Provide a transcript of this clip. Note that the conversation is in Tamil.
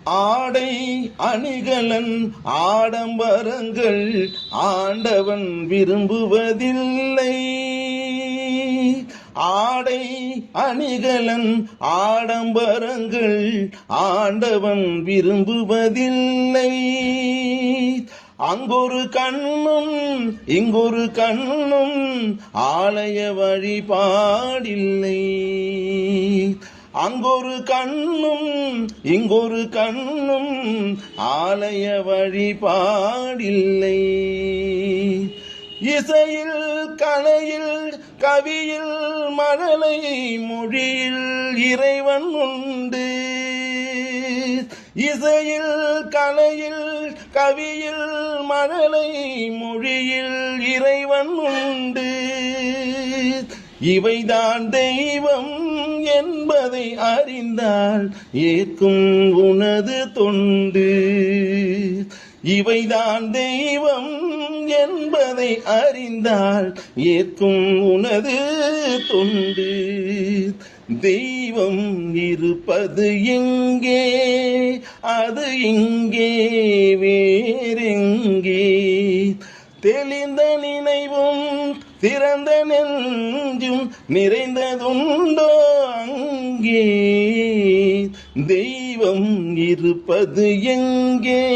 ஆடை அணிகலன் ஆடம்பரங்கள் ஆண்டவன் விரும்புவதில்லை. ஆடை அணிகலன் ஆடம்பரங்கள் ஆண்டவன் விரும்புவதில்லை. அங்கொரு கண்ணும் இங்கொரு கண்ணும் ஆலய வழிபாடில்லை. அங்கொரு கண்ணும் இங்கொரு கண்ணும் ஆலய வழிபாடில்லை. இசையில் கலையில் கவியில் மழலை மொழியில் இறைவன் உண்டு. இசையில் கலையில் கவியில் மழலை மொழியில் இறைவன் உண்டு. இவைதான் தெய்வம் என்பதை அறிந்தால் ஏற்கும் உனது தொண்டு. இவைதான் தெய்வம் என்பதை அறிந்தால் ஏற்கும் உனது தொண்டு. தெய்வம் இருப்பது எங்கே? அது இங்கே வேறெங்கே? தெளிந்த நினைவும் திறந்த நெஞ்சும் நிறைந்ததுண்டோ அங்கே? தெய்வம் இருப்பது எங்கே?